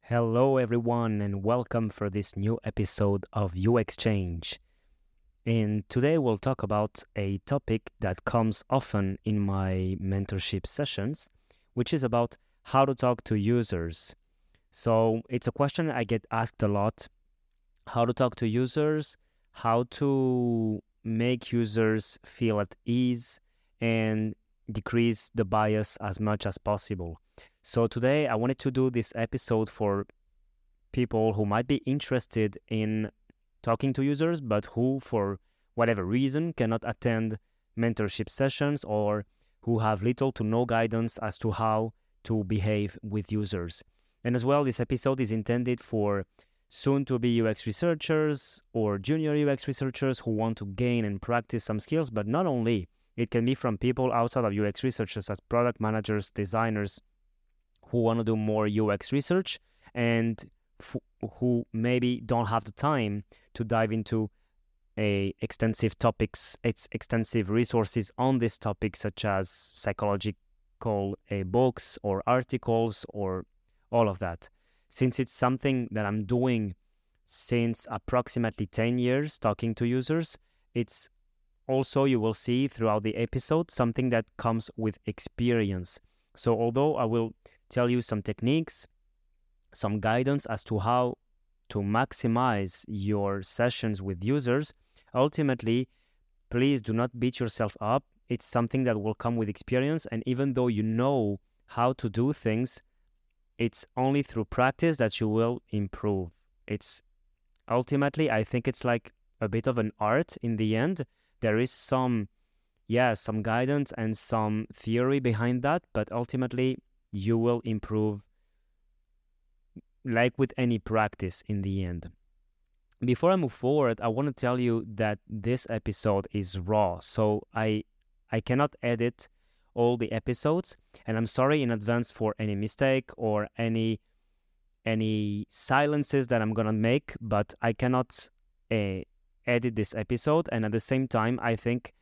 Hello, everyone, and welcome for this new episode of UXChange. And today we'll talk about a topic that comes often in my mentorship sessions, which is about how to talk to users. So it's a question I get asked a lot: how to talk to users, how to make users feel at ease, and decrease the bias as much as possible. So today I wanted to do this episode for people who might be interested in talking to users, but who, for whatever reason, cannot attend mentorship sessions or who have little to no guidance as to how to behave with users. And as well, this episode is intended for soon-to-be UX researchers or junior UX researchers who want to gain and practice some skills, but not only. It can be from people outside of UX researchers as product managers, designers who want to do more UX research and who maybe don't have the time to dive into extensive topics, extensive resources on this topic, such as psychological books or articles or all of that. Since it's something that I'm doing since approximately 10 years, talking to users, it's also, you will see throughout the episode, something that comes with experience. So although I will tell you some techniques, some guidance as to how to maximize your sessions with users, ultimately, please do not beat yourself up. It's something that will come with experience. And even though you know how to do things, it's only through practice that you will improve. It's ultimately, I think it's like a bit of an art in the end. There is some guidance and some theory behind that, but ultimately you will improve like with any practice in the end. Before I move forward, I want to tell you that this episode is raw, so I cannot edit all the episodes, and I'm sorry in advance for any mistake or any silences that I'm gonna make, but I cannot edit this episode, and at the same time, I think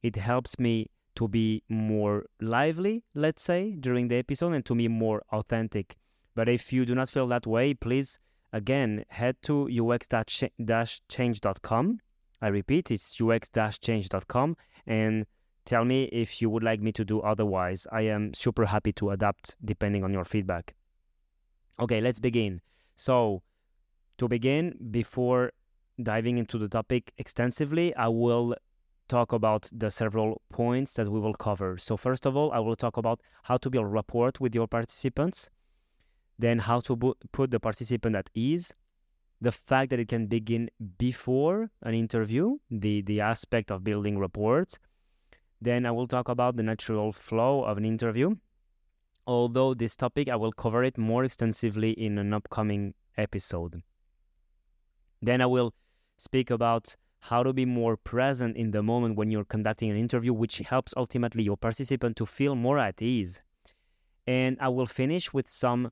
it helps me to be more lively, let's say, during the episode and to be more authentic. But if you do not feel that way, please, again, head to ux-change.com. I repeat, it's ux-change.com, and tell me if you would like me to do otherwise. I am super happy to adapt depending on your feedback. Okay, let's begin. So, to begin, before diving into the topic extensively, I will talk about the several points that we will cover. So first of all, I will talk about how to build rapport with your participants, then how to put the participant at ease, the fact that it can begin before an interview, the aspect of building rapport. Then I will talk about the natural flow of an interview, although this topic I will cover it more extensively in an upcoming episode. Then I will speak about how to be more present in the moment when you're conducting an interview, which helps ultimately your participant to feel more at ease. And I will finish with some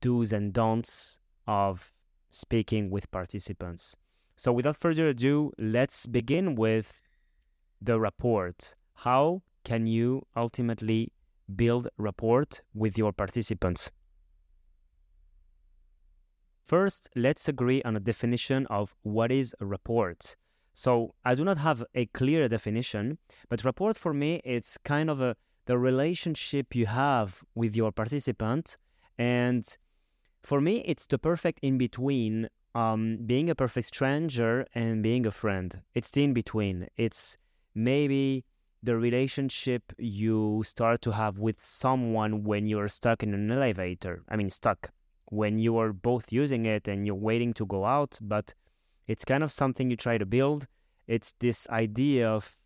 do's and don'ts of speaking with participants. So without further ado, let's begin with the rapport. How can you ultimately build rapport with your participants? First, let's agree on a definition of what is a rapport. So I do not have a clear definition, but rapport for me, it's kind of the relationship you have with your participant. And for me, it's the perfect in-between, being a perfect stranger and being a friend. It's the in-between. It's maybe the relationship you start to have with someone when you're stuck in an elevator. I mean, stuck. When you are both using it and you're waiting to go out, but it's kind of something you try to build. It's this idea of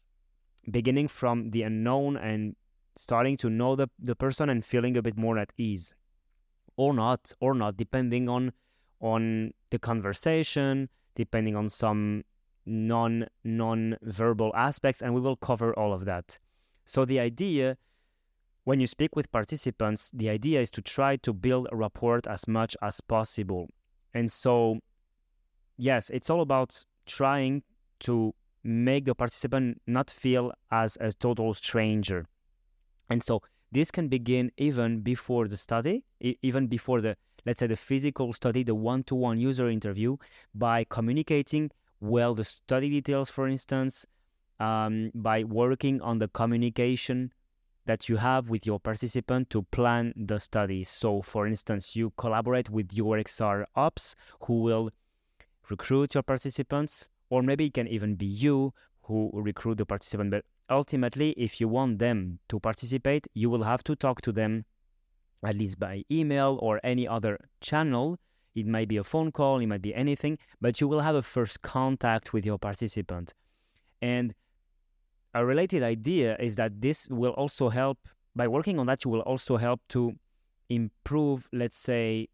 beginning from the unknown and starting to know the person and feeling a bit more at ease. Or not, depending on the conversation, depending on some non-verbal aspects, and we will cover all of that. So the idea, when you speak with participants, the idea is to try to build a rapport as much as possible. And so, yes, it's all about trying to make the participant not feel as a total stranger. And so this can begin even before the study, even before the let's say, the physical study, the one-to-one user interview, by communicating well the study details, for instance, by working on the communication that you have with your participant to plan the study. So, for instance, you collaborate with your XR ops who will recruit your participants, or maybe it can even be you who recruit the participant. But ultimately, if you want them to participate, you will have to talk to them at least by email or any other channel. It might be a phone call, it might be anything, but you will have a first contact with your participant. And a related idea is that this will also help, by working on that, you will also help to improve, let's say,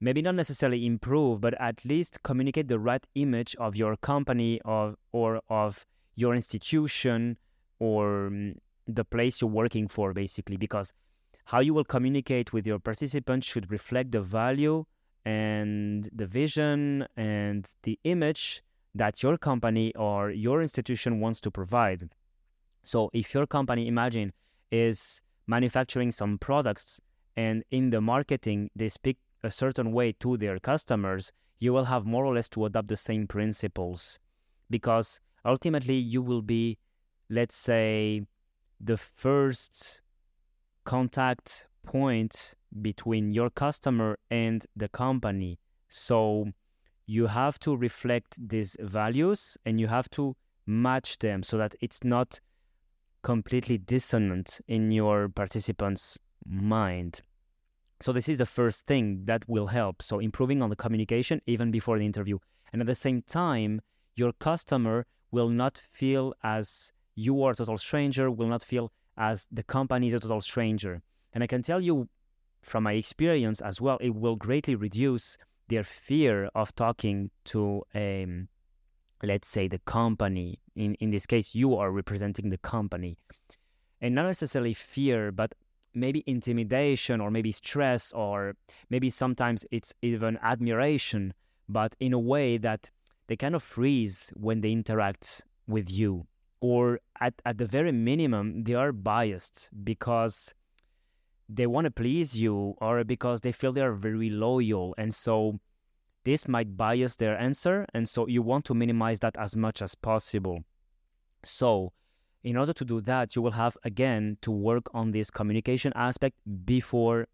maybe not necessarily improve, but at least communicate the right image of your company or of your institution or the place you're working for, basically, because how you will communicate with your participants should reflect the value and the vision and the image that your company or your institution wants to provide. So if your company, imagine, is manufacturing some products and in the marketing they speak a certain way to their customers, you will have more or less to adopt the same principles, because ultimately you will be, let's say, the first contact point between your customer and the company. So you have to reflect these values and you have to match them so that it's not completely dissonant in your participants' mind. So this is the first thing that will help. So improving on the communication even before the interview. And at the same time, your customer will not feel as you are a total stranger, will not feel as the company is a total stranger. And I can tell you from my experience as well, it will greatly reduce their fear of talking to let's say, the company. In this case, you are representing the company. And not necessarily fear, but maybe intimidation or maybe stress, or maybe sometimes it's even admiration, but in a way that they kind of freeze when they interact with you. Or at the very minimum, they are biased because they want to please you or because they feel they are very loyal. And so this might bias their answer. And so you want to minimize that as much as possible. So in order to do that, you will have, again, to work on this communication aspect before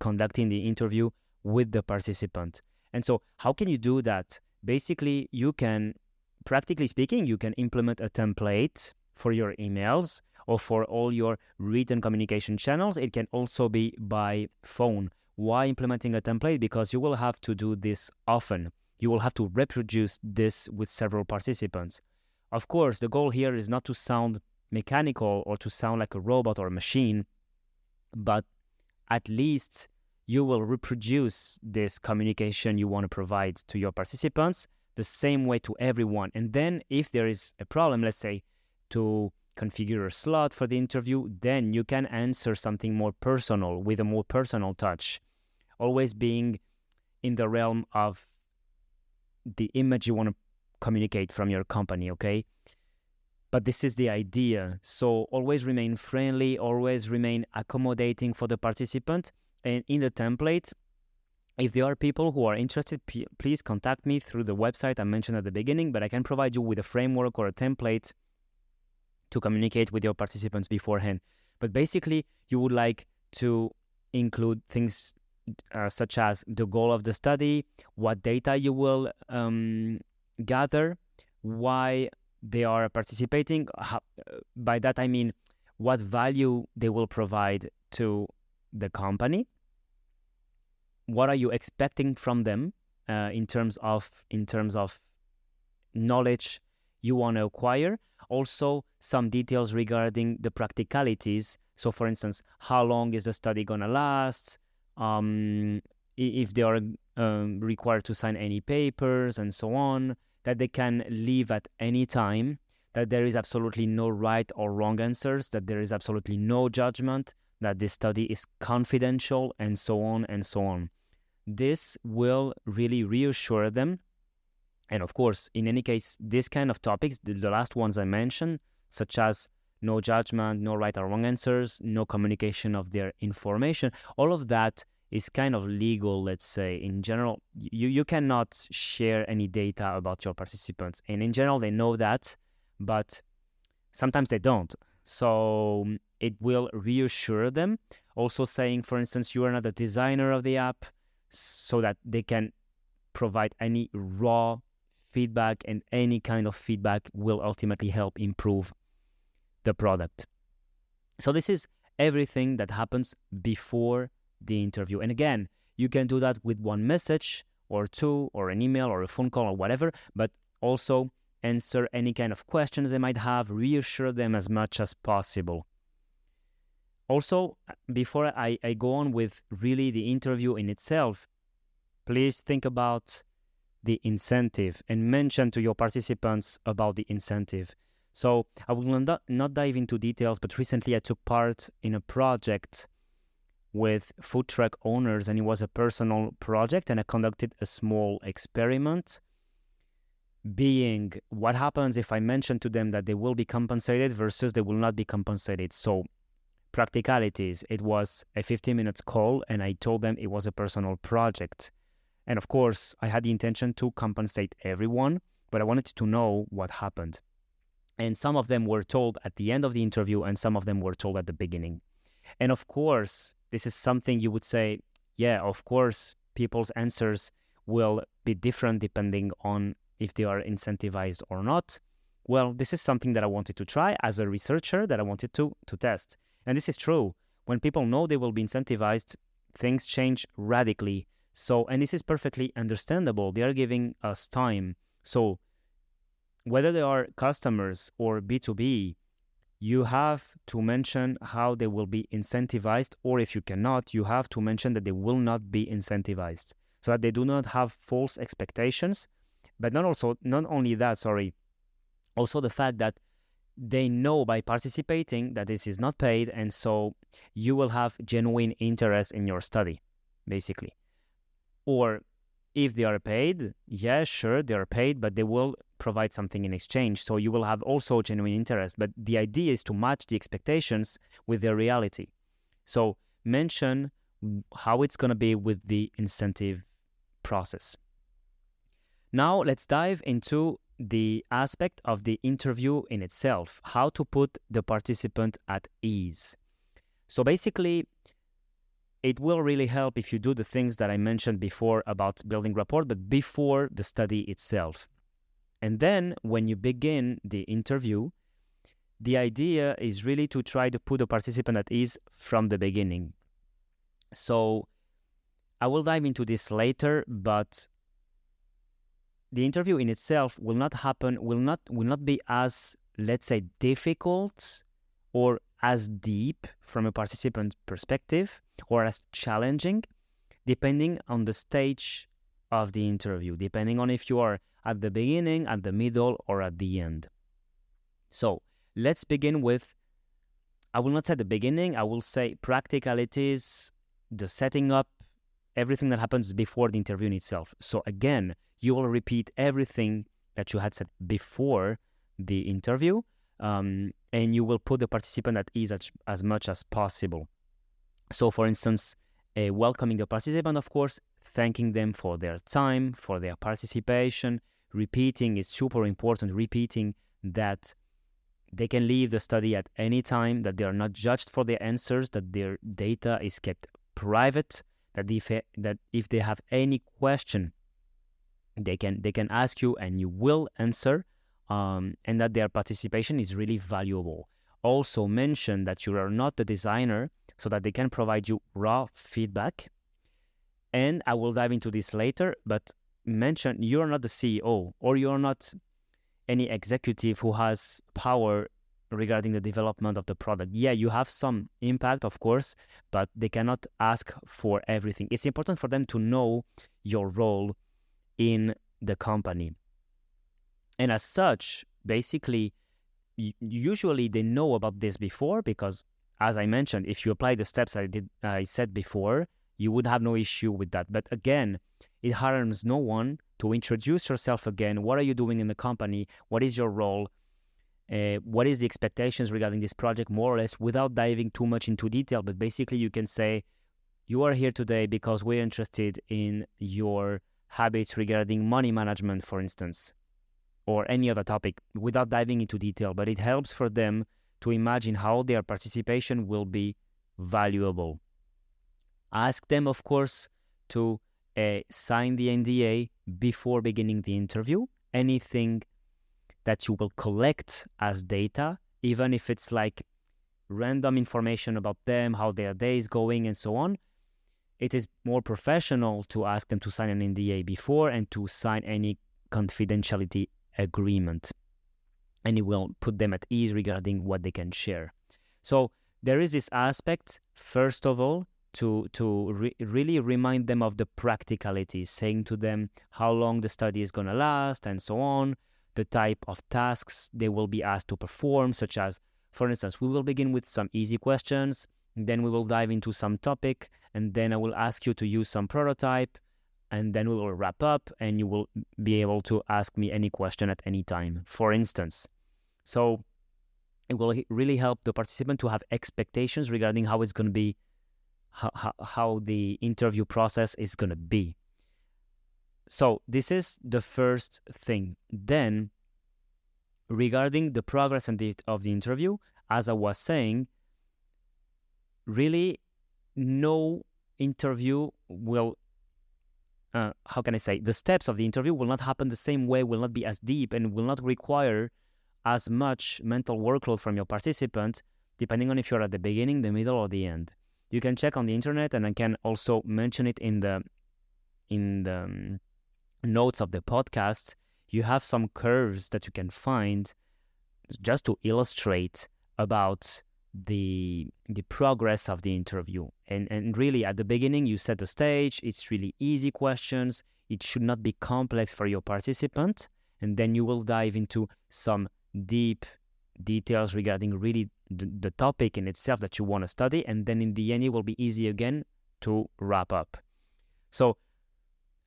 conducting the interview with the participant. And so how can you do that? Basically, you can, practically speaking, you can implement a template for your emails or for all your written communication channels. It can also be by phone. Why implementing a template? Because you will have to do this often. You will have to reproduce this with several participants. Of course, the goal here is not to sound mechanical or to sound like a robot or a machine, but at least you will reproduce this communication you want to provide to your participants the same way to everyone. And then if there is a problem, let's say, to configure a slot for the interview, then you can answer something more personal with a more personal touch, always being in the realm of the image you want to communicate from your company, okay? But this is the idea. So always remain friendly, always remain accommodating for the participant. And in the template, if there are people who are interested, please contact me through the website I mentioned at the beginning, but I can provide you with a framework or a template to communicate with your participants beforehand. But basically, you would like to include things such as the goal of the study, what data you will gather, why they are participating. By that I mean what value they will provide to the company. What are you expecting from them in terms of knowledge you want to acquire? Also, some details regarding the practicalities. So, for instance, how long is the study going to last? If they are required to sign any papers and so on, that they can leave at any time, that there is absolutely no right or wrong answers, that there is absolutely no judgment, that this study is confidential, and so on and so on. This will really reassure them. And of course, in any case, these kind of topics, the last ones I mentioned, such as no judgment, no right or wrong answers, no communication of their information, all of that is kind of legal, let's say. In general, you cannot share any data about your participants. And in general, they know that, but sometimes they don't. So it will reassure them. Also saying, for instance, you are not the designer of the app, so that they can provide any raw feedback, and any kind of feedback will ultimately help improve the product. So this is everything that happens before the interview. And again, you can do that with one message or two, or an email or a phone call or whatever, but also answer any kind of questions they might have, reassure them as much as possible. Also, before I go on with really the interview in itself, please think about the incentive and mention to your participants about the incentive. So I will not dive into details, but recently I took part in a project with food truck owners, and it was a personal project, and I conducted a small experiment, being what happens if I mention to them that they will be compensated versus they will not be compensated. So practicalities, it was a 15-minute call, and I told them it was a personal project. And of course, I had the intention to compensate everyone, but I wanted to know what happened. And some of them were told at the end of the interview, and some of them were told at the beginning. And of course, this is something you would say, yeah, of course, people's answers will be different depending on if they are incentivized or not. Well, this is something that I wanted to try as a researcher, that I wanted to test. And this is true. When people know they will be incentivized, things change radically. So, and this is perfectly understandable. They are giving us time. So whether they are customers or B2B, you have to mention how they will be incentivized, or if you cannot, you have to mention that they will not be incentivized, so that they do not have false expectations. But not only that, also the fact that they know by participating that this is not paid, and so you will have genuine interest in your study, basically. Or if they are paid, yeah, sure, they are paid, but they will provide something in exchange. So you will have also genuine interest. But the idea is to match the expectations with their reality. So mention how it's going to be with the incentive process. Now let's dive into the aspect of the interview in itself, how to put the participant at ease. So basically, it will really help if you do the things that I mentioned before about building rapport, but before the study itself. And then when you begin the interview, the idea is really to try to put the participant at ease from the beginning. So I will dive into this later, but the interview in itself will not be as, let's say, difficult or as deep from a participant perspective, or as challenging, depending on the stage of the interview, depending on if you are at the beginning, at the middle, or at the end. So let's begin with, I will not say the beginning, I will say practicalities, the setting up, everything that happens before the interview in itself. So again, you will repeat everything that you had said before the interview, and you will put the participant at ease as much as possible. So for instance, welcoming the participant, of course, thanking them for their time, for their participation. Repeating is super important, repeating that they can leave the study at any time, that they are not judged for their answers, that their data is kept private, that if they have any question, they can ask you and you will answer, and that their participation is really valuable. Also mention that you are not the designer, so that they can provide you raw feedback. And I will dive into this later, but mention you are not the CEO, or you are not any executive who has power regarding the development of the product. Yeah, you have some impact, of course, but they cannot ask for everything. It's important for them to know your role in the company. And as such, basically, usually they know about this before, because as I mentioned, if you apply the steps I said before, you would have no issue with that. But again, it harms no one to introduce yourself again. What are you doing in the company? What is your role? What is the expectations regarding this project, more or less, without diving too much into detail. But basically, you can say, you are here today because we're interested in your habits regarding money management, for instance, or any other topic, without diving into detail. But it helps for them to imagine how their participation will be valuable. Ask them, of course, to sign the NDA before beginning the interview. Anything that you will collect as data, even if it's like random information about them, how their day is going, and so on, it is more professional to ask them to sign an NDA before and to sign any confidentiality agreement. And it will put them at ease regarding what they can share. So there is this aspect, first of all, to really remind them of the practicalities, saying to them how long the study is going to last and so on, the type of tasks they will be asked to perform, such as, for instance, we will begin with some easy questions, then we will dive into some topic, and then I will ask you to use some prototype, and then we will wrap up, and you will be able to ask me any question at any time, for instance. So it will really help the participant to have expectations regarding how it's going to be, how the interview process is going to be. So this is the first thing. Then, regarding the progress of the interview, as I was saying, really no interview will, the steps of the interview will not happen the same way, will not be as deep, and will not require as much mental workload from your participant, depending on if you're at the beginning, the middle, or the end. You can check on the internet, and I can also mention it in the notes of the podcast. You have some curves that you can find just to illustrate about the progress of the interview. And really, at the beginning, you set the stage. It's really easy questions. It should not be complex for your participant. And then you will dive into some deep details regarding really the topic in itself that you want to study. And then in the end, it will be easy again to wrap up. So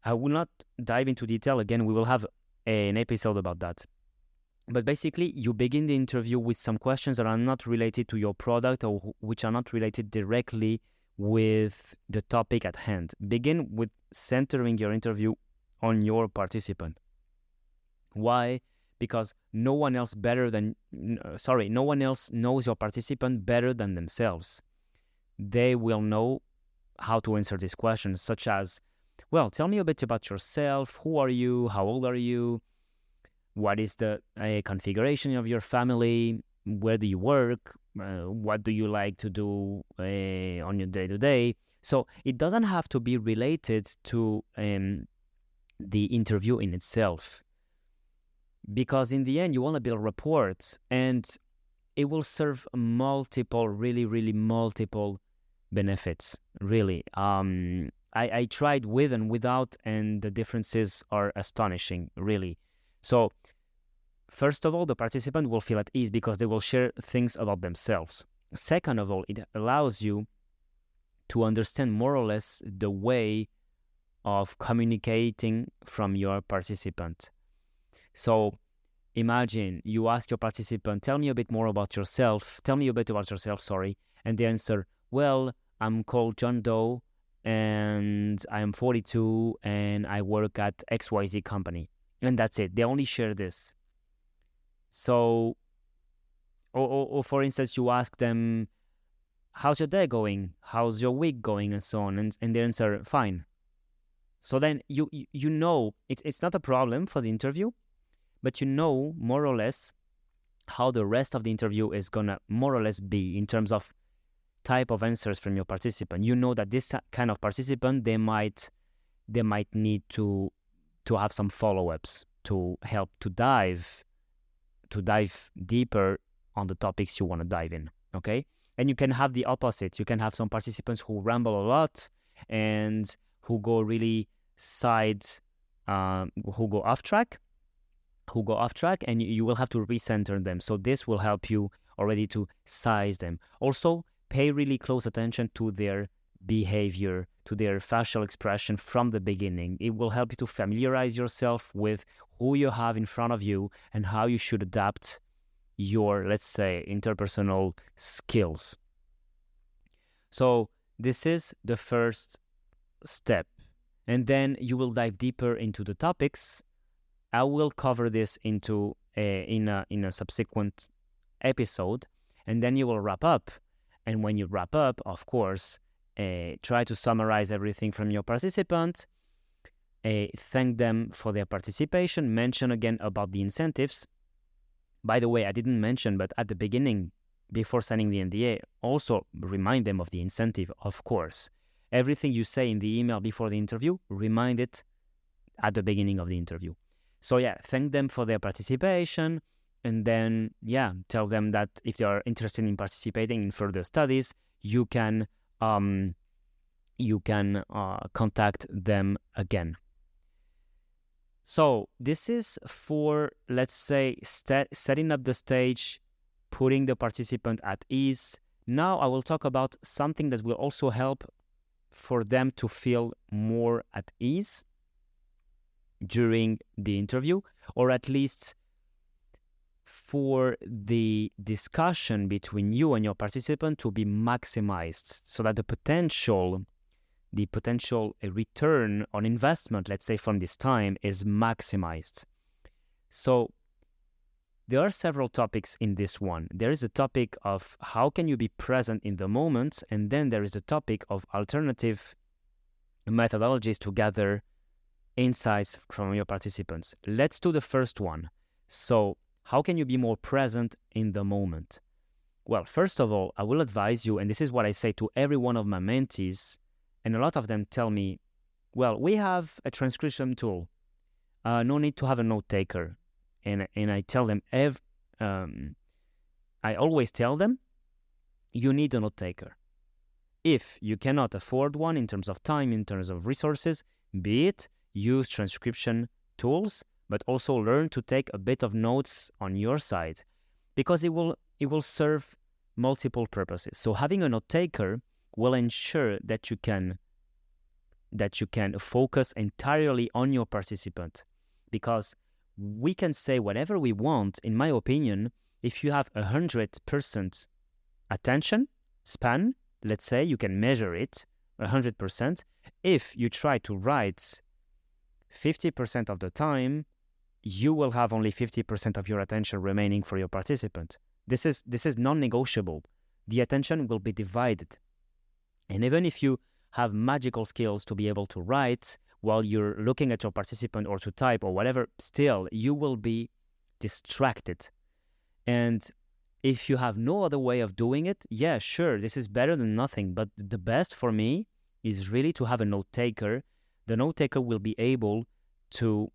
I will not dive into detail. Again, we will have an episode about that. But basically, you begin the interview with some questions that are not related to your product or which are not related directly with the topic at hand. Begin with centering your interview on your participant. Why? Because no one else knows your participant better than themselves. They will know how to answer these questions, such as, well, tell me a bit about yourself. Who are you? How old are you? What is the configuration of your family? Where do you work? What do you like to do on your day-to-day? So it doesn't have to be related to the interview in itself. Because in the end, you want to build rapport, and it will serve multiple benefits, really. I tried with and without, and the differences are astonishing, really. So, first of all, the participant will feel at ease because they will share things about themselves. Second of all, it allows you to understand more or less the way of communicating from your participant. So, imagine you ask your participant, tell me a bit about yourself, and they answer, well, I'm called John Doe, and I'm 42, and I work at XYZ company. And that's it. They only share this. So, or for instance, you ask them, how's your day going? How's your week going? And so on. And they answer, fine. So then you know, it's not a problem for the interview, but you know more or less how the rest of the interview is going to more or less be in terms of type of answers from your participant. You know that this kind of participant, they might need to have some follow-ups to help to dive deeper on the topics you want to dive in, okay? And you can have the opposite. You can have some participants who ramble a lot and who go really who go off track, and you will have to recenter them. So this will help you already to size them. Also, pay really close attention to their behavior, to their facial expression from the beginning. It will help you to familiarize yourself with who you have in front of you and how you should adapt your, let's say, interpersonal skills. So This is the first step. And then you will dive deeper into the topics. I will cover this in a subsequent episode, and then you will wrap up. And when you wrap up, of course, try to summarize everything from your participant, thank them for their participation, mention again about the incentives. By the way, I didn't mention, but at the beginning, before signing the NDA, also remind them of the incentive, of course. Everything you say in the email before the interview, remind it at the beginning of the interview. So yeah, thank them for their participation, and then tell them that if they are interested in participating in further studies, you can contact them again. So this is for, let's say, setting up the stage, putting the participant at ease. Now I will talk about something that will also help for them to feel more at ease during the interview, or at least for the discussion between you and your participant to be maximized, so that the potential return on investment, let's say, from this time is maximized. So there are several topics in this one. There is a topic of how can you be present in the moment, and then there is a topic of alternative methodologies to gather insights from your participants. Let's do the first one. So how can you be more present in the moment? Well, first of all, I will advise you, and this is what I say to every one of my mentees, and a lot of them tell me, well, we have a transcription tool. No need to have a note taker. And I tell them, I always tell them, you need a note taker. If you cannot afford one in terms of time, in terms of resources, be it use transcription tools, but also learn to take a bit of notes on your side, because it will serve multiple purposes. So having a note taker will ensure that you can focus entirely on your participant, because we can say whatever we want. In my opinion, if you have 100% attention span, let's say, you can measure it 100%. If you try to write 50% of the time, you will have only 50% of your attention remaining for your participant. This is non-negotiable. The attention will be divided. And even if you have magical skills to be able to write while you're looking at your participant, or to type or whatever, still you will be distracted. And if you have no other way of doing it, yeah, sure, this is better than nothing. But the best for me is really to have a note taker. The note taker will be able to,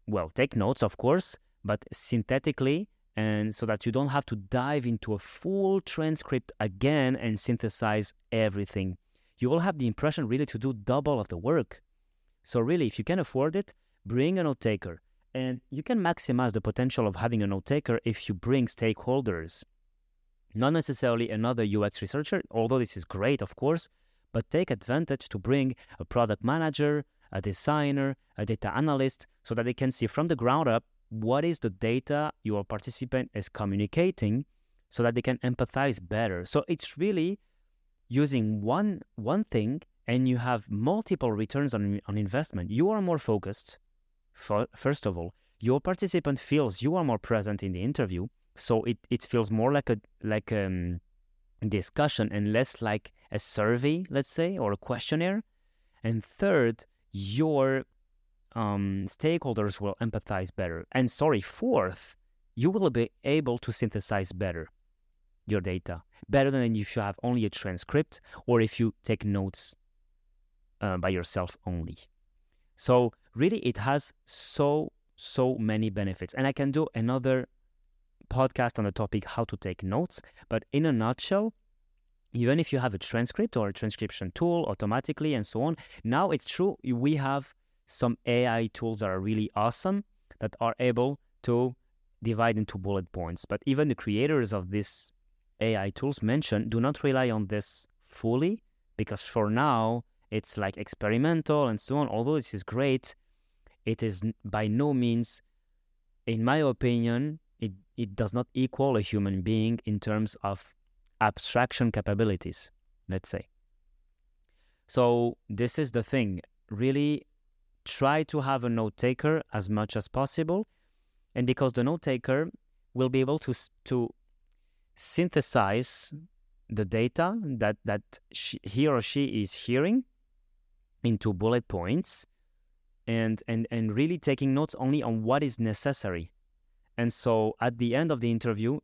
well, take notes, of course, but synthetically, and so that you don't have to dive into a full transcript again and synthesize everything. You will have the impression really to do double of the work. So really, if you can afford it, bring a note taker. And you can maximize the potential of having a note taker if you bring stakeholders. Not necessarily another UX researcher, although this is great, of course, but take advantage to bring a product manager, a designer, a data analyst, so that they can see from the ground up what is the data your participant is communicating, so that they can empathize better. So it's really using one thing, and you have multiple returns on investment. You are more focused. First of all, your participant feels you are more present in the interview, so it feels more like a discussion and less like a survey, let's say, or a questionnaire. And third, your stakeholders will empathize better. And fourth, you will be able to synthesize better your data, better than if you have only a transcript or if you take notes by yourself only. So really, it has so many benefits. And I can do another podcast on the topic how to take notes. But in a nutshell, even if you have a transcript or a transcription tool automatically and so on, now it's true, we have some AI tools that are really awesome that are able to divide into bullet points. But even the creators of these AI tools mentioned do not rely on this fully, because for now, it's like experimental and so on. Although this is great, it is by no means, in my opinion, it does not equal a human being in terms of abstraction capabilities, let's say. So this is the thing. Really try to have a note taker as much as possible. And because the note taker will be able to synthesize the data that he or she is hearing into bullet points and really taking notes only on what is necessary. And so at the end of the interview,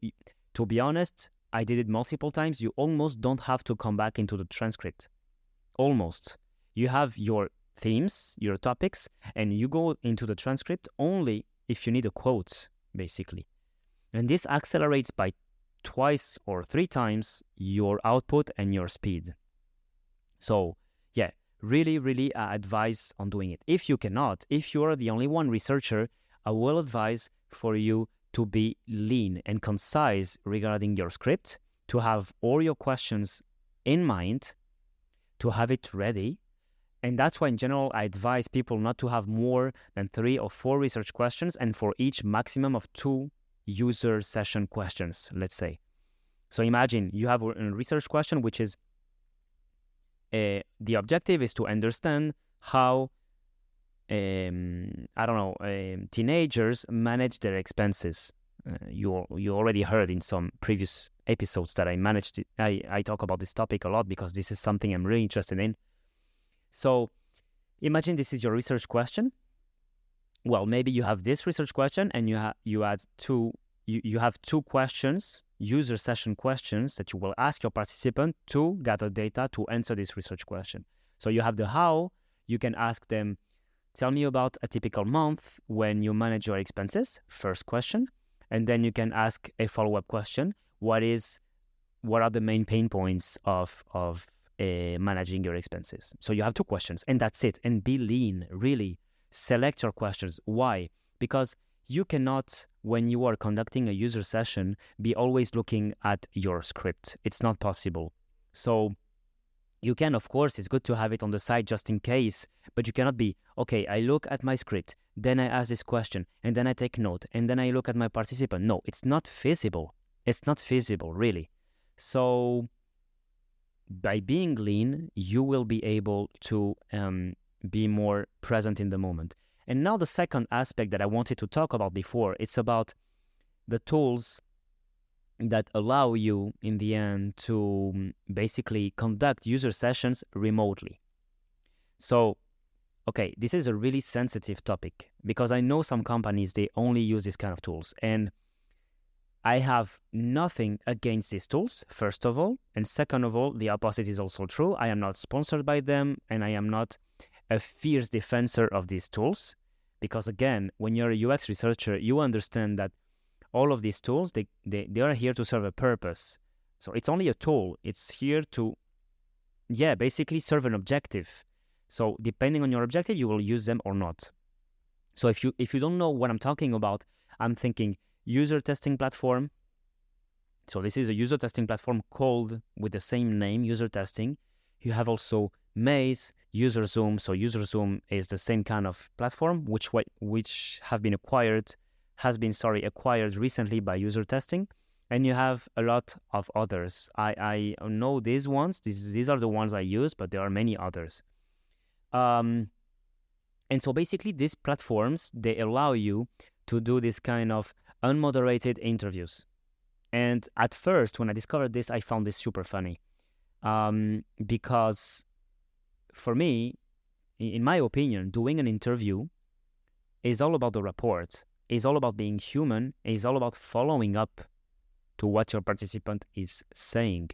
to be honest, I did it multiple times. You almost don't have to come back into the transcript. Almost. You have your themes, your topics, and you go into the transcript only if you need a quote, basically. And this accelerates by 2 or 3 times your output and your speed. So, yeah, really advise on doing it. If you cannot, if you're the only one researcher, I will advise for you to be lean and concise regarding your script, to have all your questions in mind, to have it ready. And that's why in general I advise people not to have more than 3 or 4 research questions, and for each maximum of 2 user session questions, let's say. So imagine you have a research question which is the objective is to understand how teenagers manage their expenses. You already heard in some previous episodes that I talk about this topic a lot because this is something I'm really interested in. So imagine this is your research question. Well, maybe you have this research question and you have 2 questions, user session questions, that you will ask your participant to gather data to answer this research question. So you have the how. You can ask them, tell me about a typical month when you manage your expenses, first question. And then you can ask a follow-up question. What are the main pain points of managing your expenses? So you have 2 questions and that's it. And be lean, really. Select your questions. Why? Because you cannot, when you are conducting a user session, be always looking at your script. It's not possible. So you can, of course, it's good to have it on the side just in case, but you cannot be, okay, I look at my script, then I ask this question, and then I take note, and then I look at my participant. No, it's not feasible. It's not feasible, really. So by being lean, you will be able to be more present in the moment. And now the second aspect that I wanted to talk about before, it's about the tools that allow you in the end to basically conduct user sessions remotely. So, okay, this is a really sensitive topic because I know some companies, they only use this kind of tools. And I have nothing against these tools, first of all. And second of all, the opposite is also true. I am not sponsored by them and I am not a fierce defender of these tools. Because again, when you're a UX researcher, you understand that all of these tools, they are here to serve a purpose. So it's only a tool. It's here to, basically serve an objective. So depending on your objective, you will use them or not. So if you don't know what I'm talking about, I'm thinking user testing platform. So this is a user testing platform called with the same name, user testing. You have also Maze, UserZoom. So UserZoom is the same kind of platform which has been acquired recently by user testing. And you have a lot of others. I know these ones. These are the ones I use, but there are many others. And so basically these platforms, they allow you to do this kind of unmoderated interviews. And at first, when I discovered this, I found this super funny. Because for me, in my opinion, doing an interview is all about the rapport, is all about being human, is all about following up to what your participant is saying.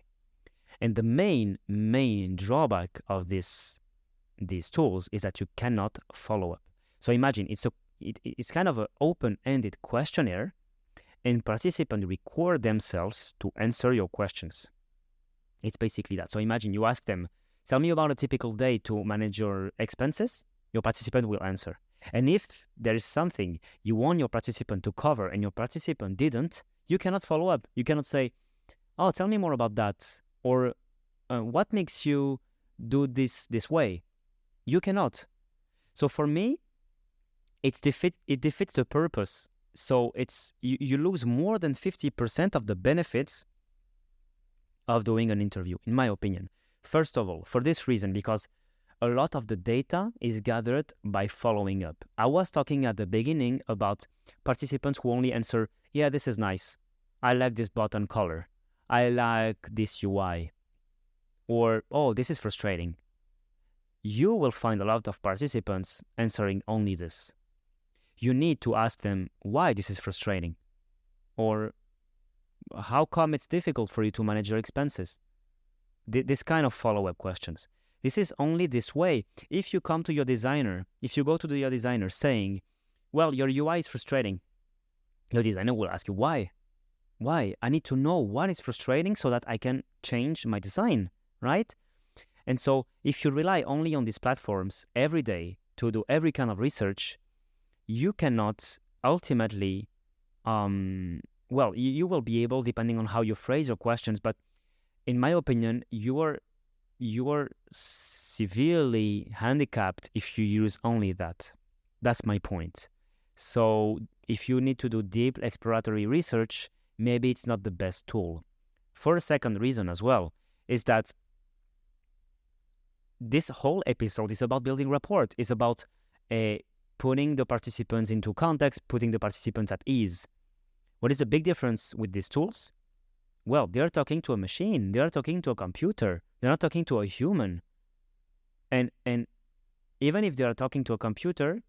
And the main drawback of these tools is that you cannot follow up. So imagine it's kind of an open-ended questionnaire, and participants record themselves to answer your questions. It's basically that. So imagine you ask them, tell me about a typical day to manage your expenses. Your participant will answer. And if there is something you want your participant to cover and your participant didn't, you cannot follow up. You cannot say, oh, tell me more about that. Or what makes you do this way? You cannot. So for me, it defeats the purpose. So you lose more than 50% of the benefits of doing an interview, in my opinion. First of all, for this reason, because a lot of the data is gathered by following up. I was talking at the beginning about participants who only answer, yeah, this is nice. I like this button color. I like this UI. Or, oh, this is frustrating. You will find a lot of participants answering only this. You need to ask them why this is frustrating. Or how come it's difficult for you to manage your expenses? This kind of follow-up questions. This is only this way. If you come to your designer, if you go to your designer saying, well, your UI is frustrating, your designer will ask you why. Why? I need to know what is frustrating so that I can change my design, right? And so if you rely only on these platforms every day to do every kind of research, you cannot ultimately, you will be able, depending on how you phrase your questions, but in my opinion, you are severely handicapped if you use only that. That's my point. So if you need to do deep exploratory research, maybe it's not the best tool. For a second reason as well, is that this whole episode is about building rapport. It's about putting the participants into context, putting the participants at ease. What is the big difference with these tools? Well, they're talking to a machine. They're talking to a computer. They're not talking to a human. And even if they are talking to a computer,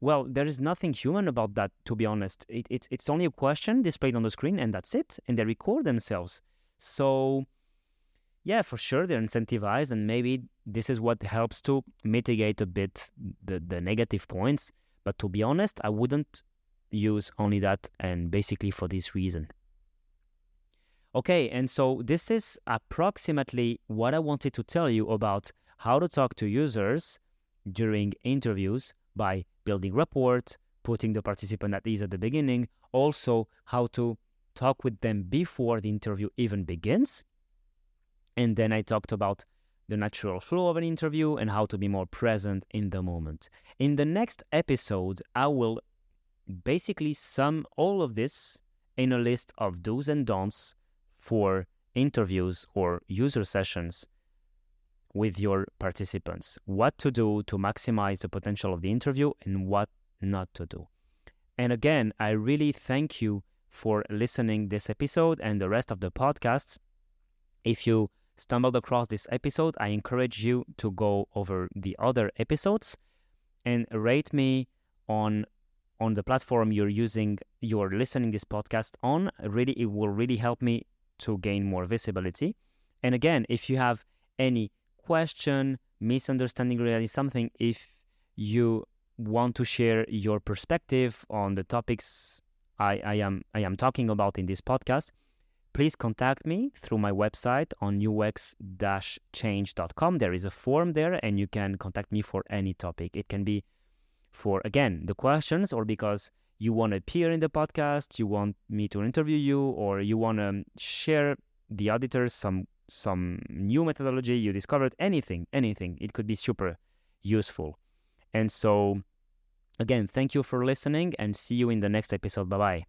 well, there is nothing human about that, to be honest. It's only a question displayed on the screen, and that's it. And they record themselves. So, yeah, for sure, they're incentivized, and maybe this is what helps to mitigate a bit the negative points. But to be honest, I wouldn't use only that, and basically for this reason. Okay, and so this is approximately what I wanted to tell you about how to talk to users during interviews by building rapport, putting the participant at ease at the beginning, also how to talk with them before the interview even begins. And then I talked about the natural flow of an interview and how to be more present in the moment. In the next episode, I will basically sum all of this in a list of do's and don'ts for interviews or user sessions with your participants. What to do to maximize the potential of the interview and what not to do. And again, I really thank you for listening this episode and the rest of the podcasts. If you stumbled across this episode, I encourage you to go over the other episodes and rate me on the platform you're listening this podcast on. Really, it will really help me to gain more visibility. And again, if you have any question, misunderstanding regarding something, if you want to share your perspective on the topics I am talking about in this podcast, please contact me through my website on UX-change.com. There is a form there, and you can contact me for any topic. It can be for, again, the questions, or because you want to appear in the podcast, you want me to interview you, or you want to share the auditors some new methodology you discovered, anything. It could be super useful. And so, again, thank you for listening, and see you in the next episode. Bye-bye.